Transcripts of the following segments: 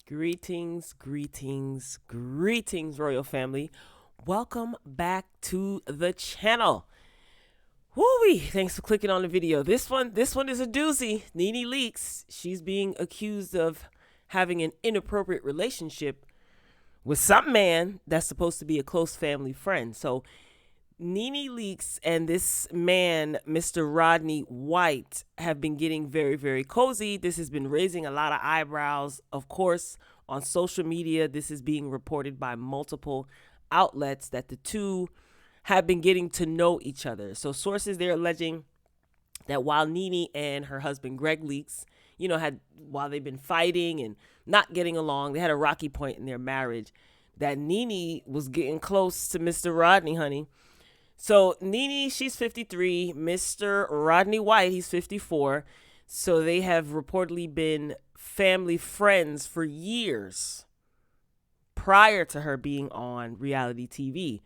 Greetings, greetings, greetings, royal family. Welcome back to the channel. Woo-wee, thanks for clicking on the video. This one is a doozy. NeNe Leakes, she's being accused of having an inappropriate relationship with some man that's supposed to be a close family friend. So NeNe Leakes and this man, Mr. Rodney White, have been getting very, very cozy. This has been raising a lot of eyebrows. Of course, on social media, this is being reported by multiple outlets that the two have been getting to know each other. So sources, they're alleging that while NeNe and her husband, Gregg Leakes, while they've been fighting and not getting along, they had a rocky point in their marriage, that NeNe was getting close to Mr. Rodney, honey. So NeNe, she's 53. Mr. Rodney White, he's 54. So they have reportedly been family friends for years prior to her being on reality TV.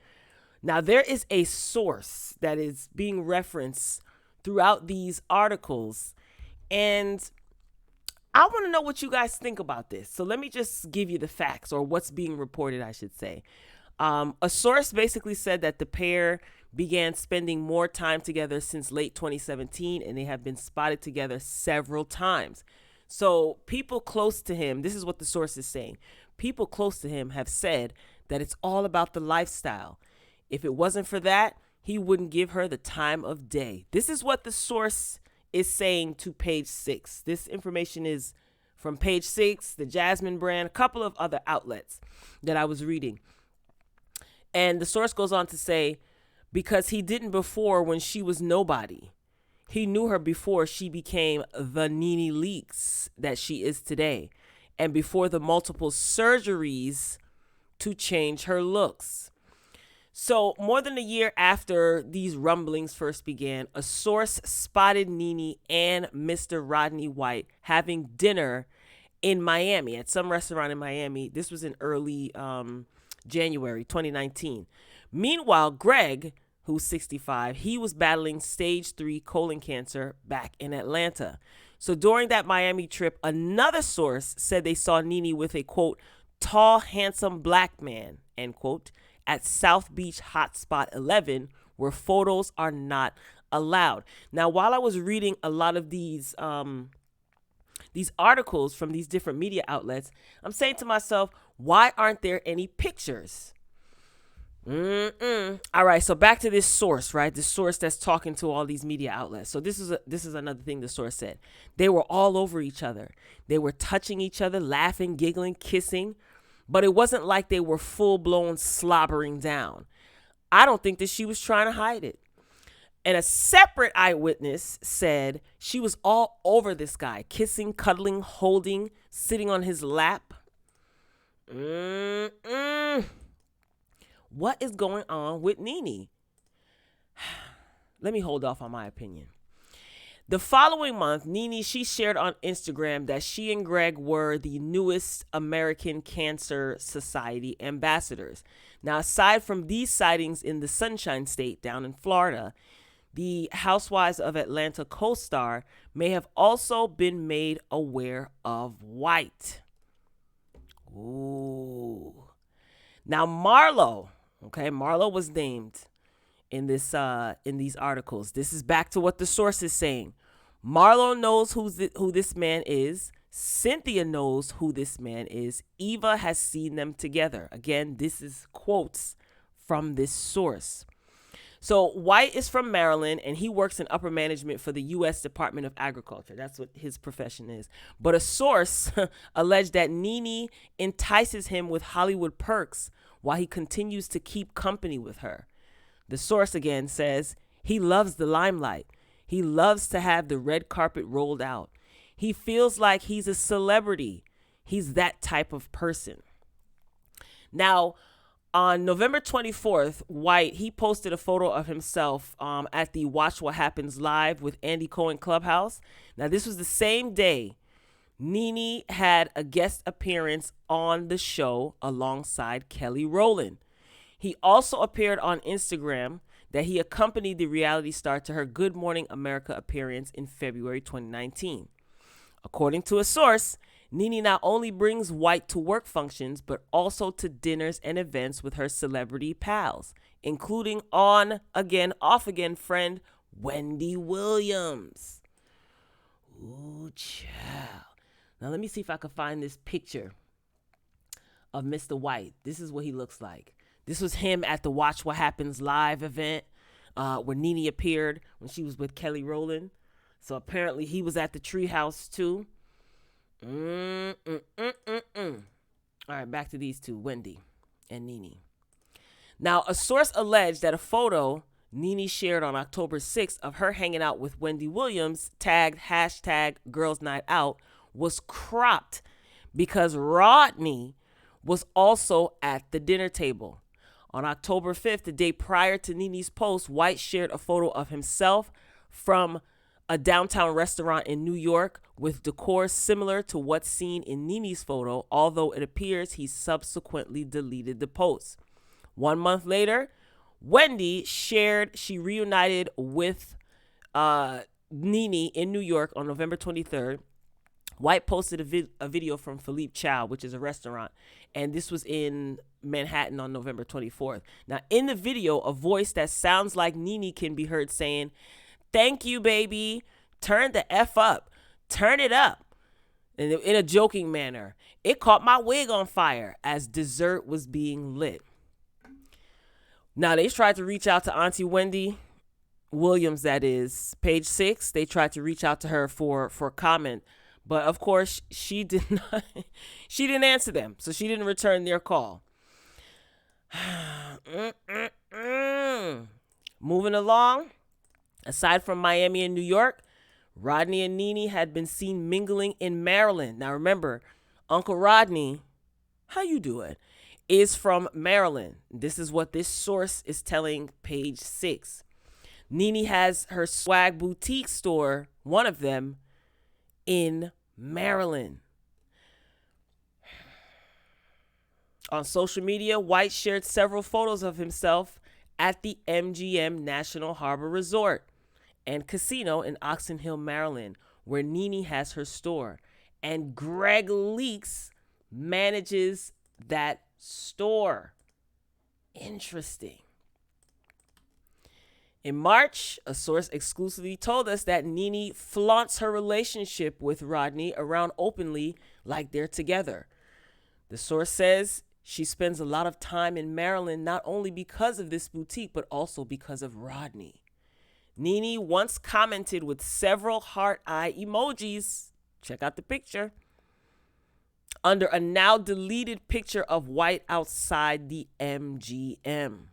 Now, there is a source that is being referenced throughout these articles, and I want to know what you guys think about this. So let me just give you the facts, or what's being reported, I should say. A source basically said that the pair began spending more time together since late 2017, and they have been spotted together several times. So people close to him, this is what the source is saying, people close to him have said that it's all about the lifestyle. If it wasn't for that, he wouldn't give her the time of day. This is what the source is saying to Page 6. This information is from Page 6, the Jasmine brand, a couple of other outlets that I was reading. And the source goes on to say, because he didn't before when she was nobody. He knew her before she became the NeNe Leakes that she is today, and before the multiple surgeries to change her looks. So more than a year after these rumblings first began, a source spotted NeNe and Mr. Rodney White having dinner in Miami, at some restaurant in Miami. This was in early January 2019. Meanwhile, Gregg, who's 65, he was battling stage 3 colon cancer back in Atlanta. So during that Miami trip, another source said they saw NeNe with a, quote, tall, handsome black man, end quote, at South Beach Hotspot 11, where photos are not allowed. Now, while I was reading a lot of these articles from these different media outlets, I'm saying to myself, why aren't there any pictures? All right, so back to this source, right? The source that's talking to all these media outlets. So this is another thing the source said. They were all over each other. They were touching each other, laughing, giggling, kissing, but it wasn't like they were full-blown slobbering down. I don't think that she was trying to hide it. And a separate eyewitness said she was all over this guy, kissing, cuddling, holding, sitting on his lap. What is going on with NeNe? Let me hold off on my opinion. The following month, NeNe, she shared on Instagram that she and Gregg were the newest American Cancer Society ambassadors. Now, aside from these sightings in the Sunshine State down in Florida, the Housewives of Atlanta co-star may have also been made aware of White. Ooh. Now, Marlo was named in these articles. This is back to what the source is saying. Marlo knows who this man is. Cynthia knows who this man is. Eva has seen them together. Again, this is quotes from this source. So White is from Maryland, and he works in upper management for the U.S. Department of Agriculture. That's what his profession is. But a source alleged that NeNe entices him with Hollywood perks while he continues to keep company with her. The source again says he loves the limelight. He loves to have the red carpet rolled out. He feels like he's a celebrity. He's that type of person. Now, on November 24th, White, he posted a photo of himself at the Watch What Happens Live with Andy Cohen Clubhouse. Now, this was the same day NeNe had a guest appearance on the show alongside Kelly Rowland. He also appeared on Instagram that he accompanied the reality star to her Good Morning America appearance in February 2019. According to a source, NeNe not only brings White to work functions, but also to dinners and events with her celebrity pals, including on again, off again friend Wendy Williams. Ooh, child. Now let me see if I can find this picture of Mr. White. This is what he looks like. This was him at the Watch What Happens live event where NeNe appeared when she was with Kelly Rowland. So apparently he was at the treehouse too. All right, back to these two, Wendy and NeNe. Now, a source alleged that a photo NeNe shared on October 6th of her hanging out with Wendy Williams, tagged #Girls Night Out, was cropped because Rodney was also at the dinner table. On October 5th, the day prior to NeNe's post, White shared a photo of himself from a downtown restaurant in New York with decor similar to what's seen in NeNe's photo, although it appears he subsequently deleted the post. 1 month later, Wendy shared she reunited with NeNe in New York on November 23rd. White posted a video from Philippe Chow, which is a restaurant, and this was in Manhattan on November 24th. Now, in the video, a voice that sounds like NeNe can be heard saying, "Thank you, baby. Turn the F up. Turn it up." And in a joking manner. It caught my wig on fire as dessert was being lit. Now, they tried to reach out to Auntie Wendy Williams, that is, page 6. They tried to reach out to her for comment. But of course, she didn't answer them. So she didn't return their call. Moving along. Aside from Miami and New York, Rodney and NeNe had been seen mingling in Maryland. Now remember, Uncle Rodney, how you doing, is from Maryland. This is what this source is telling page 6. NeNe has her swag boutique store, one of them, in Maryland. On social media, White shared several photos of himself at the MGM National Harbor Resort and Casino in Oxon Hill, Maryland, where NeNe has her store. And Gregg Leakes manages that store. Interesting. In March, a source exclusively told us that NeNe flaunts her relationship with Rodney around openly like they're together. The source says she spends a lot of time in Maryland not only because of this boutique, but also because of Rodney. NeNe once commented with several heart eye emojis, check out the picture, under a now deleted picture of White outside the MGM.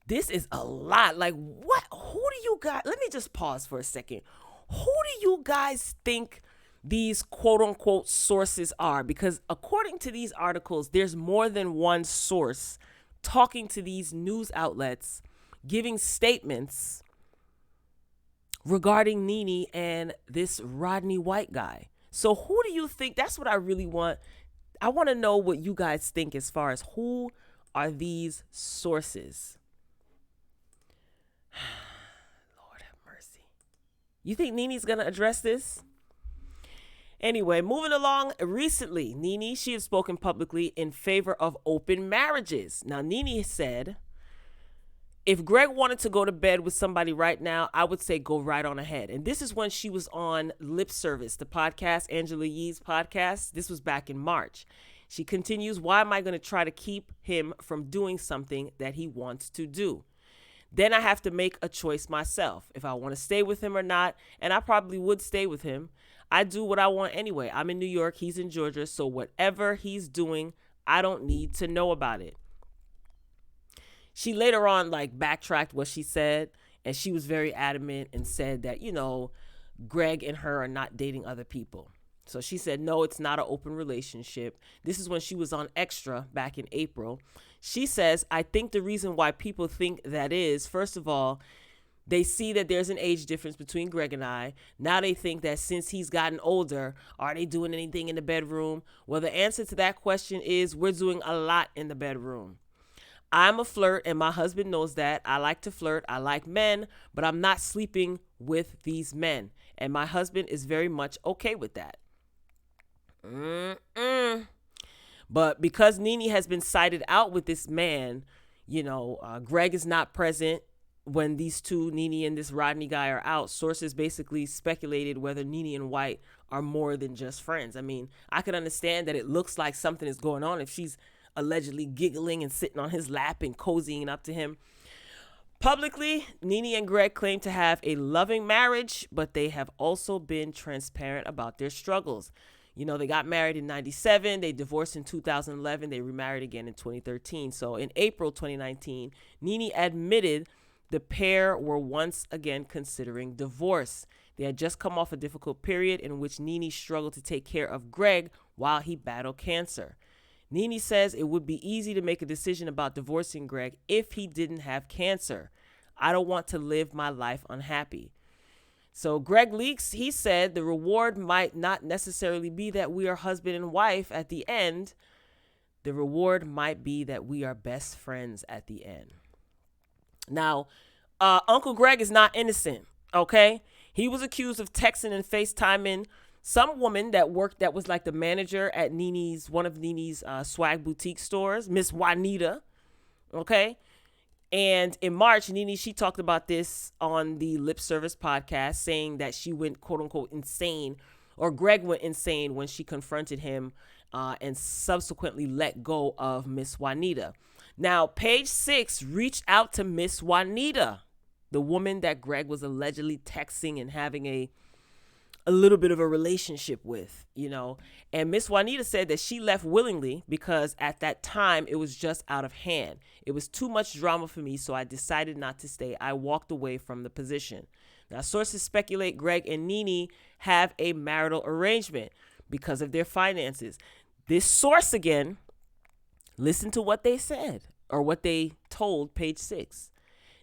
This is a lot. Like, what? Who do you guys, let me just pause for a second. Who do you guys think these quote unquote sources are? Because according to these articles, there's more than one source talking to these news outlets, giving statements regarding NeNe and this Rodney White guy. So who do you think? That's what I really want. I want to know what you guys think as far as who are these sources. Lord have mercy. You think NeNe's going to address this? Anyway, moving along, recently, NeNe, she has spoken publicly in favor of open marriages. Now, NeNe said, if Gregg wanted to go to bed with somebody right now, I would say go right on ahead. And this is when she was on Lip Service, the podcast, Angela Yee's podcast. This was back in March. She continues, why am I going to try to keep him from doing something that he wants to do? Then I have to make a choice myself, if I want to stay with him or not, and I probably would stay with him. I do what I want anyway. I'm in New York, he's in Georgia, so whatever he's doing, I don't need to know about it. She later on backtracked what she said, and she was very adamant and said that, Gregg and her are not dating other people. So she said, no, it's not an open relationship. This is when she was on Extra back in April. She says, I think the reason why people think that is, first of all, they see that there's an age difference between Gregg and I. Now they think that since he's gotten older, are they doing anything in the bedroom? Well, the answer to that question is we're doing a lot in the bedroom. I'm a flirt, and my husband knows that. I like to flirt. I like men, but I'm not sleeping with these men. and my husband is very much okay with that. But because NeNe has been cited out with this man, Gregg is not present when these two, NeNe and this Rodney guy, are out. Sources basically speculated whether NeNe and White are more than just friends. I mean, I could understand that it looks like something is going on if she's allegedly giggling and sitting on his lap and cozying up to him. Publicly, NeNe and Gregg claim to have a loving marriage, but they have also been transparent about their struggles. They got married in 97, they divorced in 2011, they remarried again in 2013. So in April 2019, NeNe admitted the pair were once again considering divorce. They had just come off a difficult period in which NeNe struggled to take care of Gregg while he battled cancer. NeNe says it would be easy to make a decision about divorcing Gregg if he didn't have cancer. I don't want to live my life unhappy. So Gregg Leakes, he said the reward might not necessarily be that we are husband and wife at the end. The reward might be that we are best friends at the end. Now, Uncle Gregg is not innocent, okay? He was accused of texting and FaceTiming some woman that was like the manager at one of NeNe's swag boutique stores, Miss Juanita, okay? And in March, NeNe, she talked about this on the Lip Service podcast, saying that she went, quote unquote, insane, or Gregg went insane when she confronted him and subsequently let go of Miss Juanita. Now, Page Six reached out to Miss Juanita, the woman that Gregg was allegedly texting and having a little bit of a relationship with, and Miss Juanita said that she left willingly because at that time it was just out of hand. It was too much drama for me, so I decided not to stay. I walked away from the position. Now, sources speculate Gregg and NeNe have a marital arrangement because of their finances. This source, again, listen to what they said or what they told Page Six.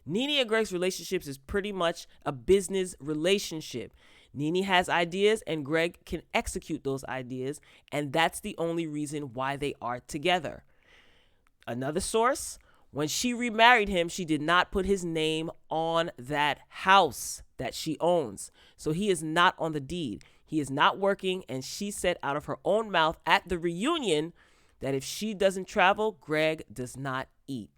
NeNe and Gregg's relationships is pretty much a business relationship. NeNe has ideas and Gregg can execute those ideas, and that's the only reason why they are together. Another source, when she remarried him, she did not put his name on that house that she owns. So he is not on the deed. He is not working, and she said out of her own mouth at the reunion that if she doesn't travel, Gregg does not eat.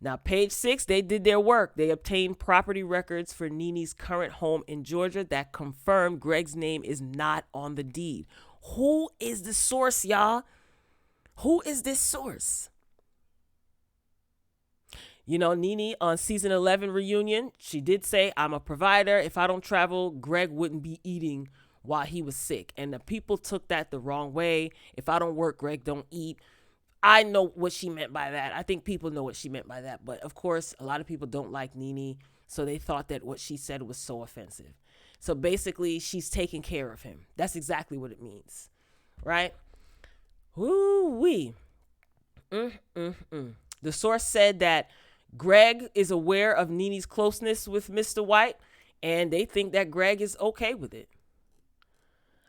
Now, Page Six, they did their work. They obtained property records for NeNe's current home in Georgia that confirmed Gregg's name is not on the deed. Who is the source, y'all? Who is this source? NeNe on season 11 reunion, she did say, I'm a provider. If I don't travel, Gregg wouldn't be eating while he was sick. And the people took that the wrong way. If I don't work, Gregg don't eat. I know what she meant by that. I think people know what she meant by that. But of course, a lot of people don't like NeNe, so they thought that what she said was so offensive. So basically, she's taking care of him. That's exactly what it means, right? Woo-wee. The source said that Gregg is aware of NeNe's closeness with Mr. White, and they think that Gregg is okay with it.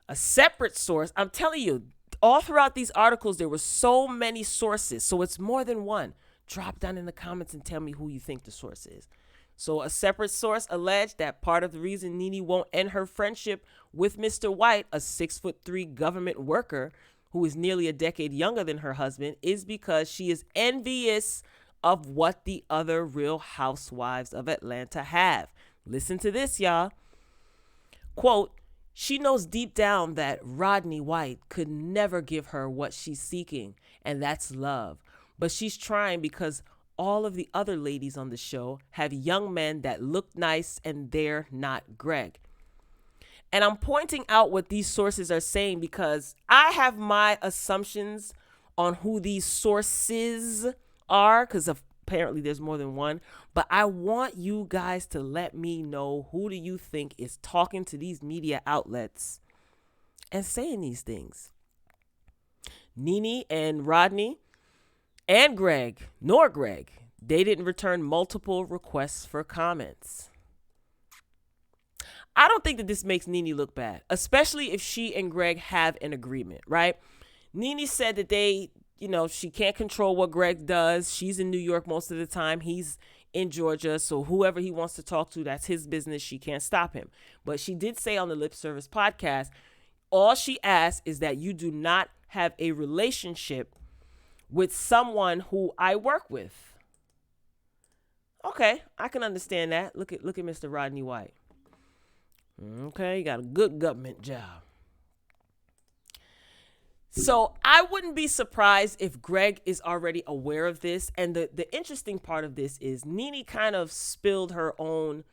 A separate source, I'm telling you, all throughout these articles, there were so many sources. So it's more than one. Drop down in the comments and tell me who you think the source is. So a separate source alleged that part of the reason NeNe won't end her friendship with Mr. White, a 6'3" government worker who is nearly a decade younger than her husband, is because she is envious of what the other Real Housewives of Atlanta have. Listen to this, y'all. Quote, she knows deep down that Rodney White could never give her what she's seeking, and that's love. But she's trying because all of the other ladies on the show have young men that look nice, and they're not Gregg. And I'm pointing out what these sources are saying because I have my assumptions on who these sources are, because apparently there's more than one. But I want you guys to let me know, who do you think is talking to these media outlets and saying these things? NeNe and Rodney and Gregg, they didn't return multiple requests for comments. I don't think that this makes NeNe look bad, especially if she and Gregg have an agreement, right? NeNe said that she can't control what Gregg does. She's in New York most of the time. He's in Georgia. So whoever he wants to talk to, that's his business. She can't stop him. But she did say on the Lip Service podcast, all she asks is that you do not have a relationship with someone who I work with. Okay, I can understand that. Look at Mr. Rodney White. Okay, you got a good government job. So I wouldn't be surprised if Gregg is already aware of this. And the interesting part of this is NeNe kind of spilled her own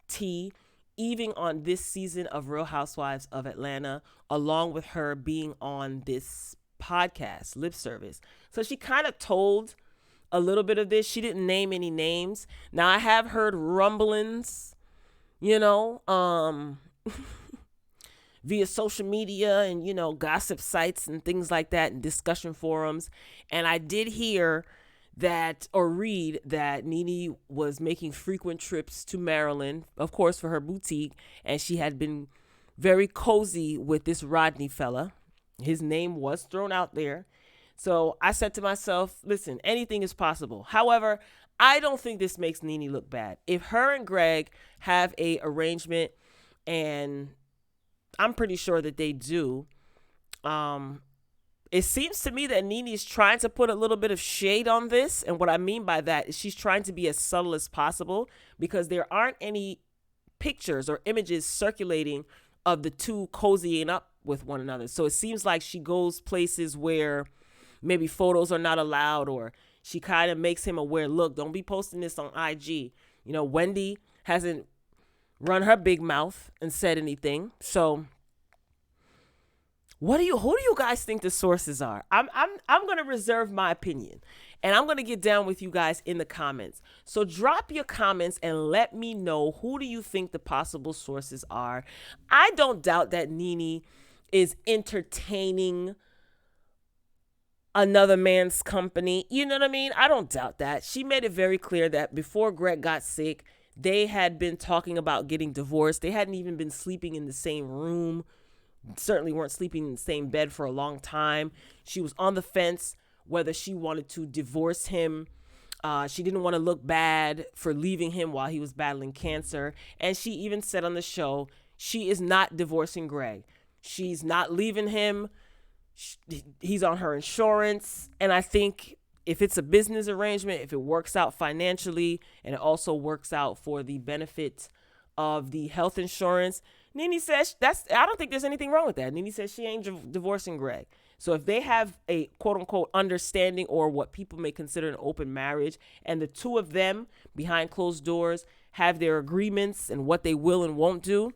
tea, even on this season of Real Housewives of Atlanta, along with her being on this podcast, Lip Service. So she kind of told a little bit of this. She didn't name any names. Now I have heard rumblings, via social media and, gossip sites and things like that and discussion forums. And I did hear that or read that NeNe was making frequent trips to Maryland, of course, for her boutique. And she had been very cozy with this Rodney fella. His name was thrown out there. So I said to myself, listen, anything is possible. However, I don't think this makes NeNe look bad. If her and Gregg have a arrangement, and I'm pretty sure that they do, it seems to me that NeNe is trying to put a little bit of shade on this. And what I mean by that is she's trying to be as subtle as possible, because there aren't any pictures or images circulating of the two cozying up with one another. So it seems like she goes places where maybe photos are not allowed, or she kind of makes him aware, look, don't be posting this on IG. Wendy hasn't run her big mouth and said anything. So who do you guys think the sources are? I'm going to reserve my opinion, and I'm going to get down with you guys in the comments. So drop your comments and let me know, who do you think the possible sources are? I don't doubt that NeNe is entertaining another man's company. You know what I mean? I don't doubt that. She made it very clear that before Gregg got sick, they had been talking about getting divorced. They hadn't even been sleeping in the same room. Certainly weren't sleeping in the same bed for a long time. She was on the fence whether she wanted to divorce him. She didn't want to look bad for leaving him while he was battling cancer. And she even said on the show, she is not divorcing Gregg. She's not leaving him. He's on her insurance. And I think if it's a business arrangement, if it works out financially and it also works out for the benefit of the health insurance, NeNe says I don't think there's anything wrong with that. NeNe says she ain't divorcing Gregg. So if they have a quote unquote understanding, or what people may consider an open marriage, and the two of them behind closed doors have their agreements and what they will and won't do,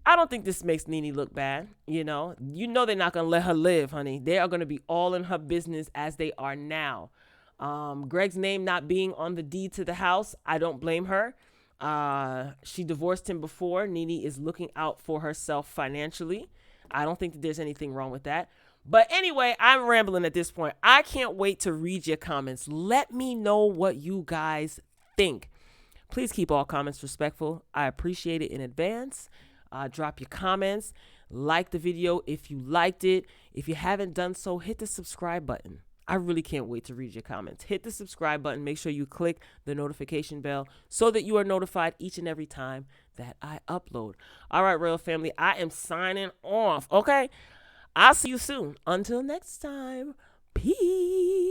I don't think this makes NeNe look bad. They're not going to let her live, honey. They are going to be all in her business as they are now. Gregg's name not being on the deed to the house, I don't blame her. She divorced him before. NeNe is looking out for herself financially. I don't think that there's anything wrong with that. But anyway, I'm rambling at this point. I can't wait to read your comments. Let me know what you guys think. Please keep all comments respectful. I appreciate it in advance. Drop your comments. Like the video if you liked it. If you haven't done so, hit the subscribe button. I really can't wait to read your comments. Hit the subscribe button. Make sure you click the notification bell so that you are notified each and every time that I upload. All right, Royal Family, I am signing off, okay? I'll see you soon. Until next time, peace.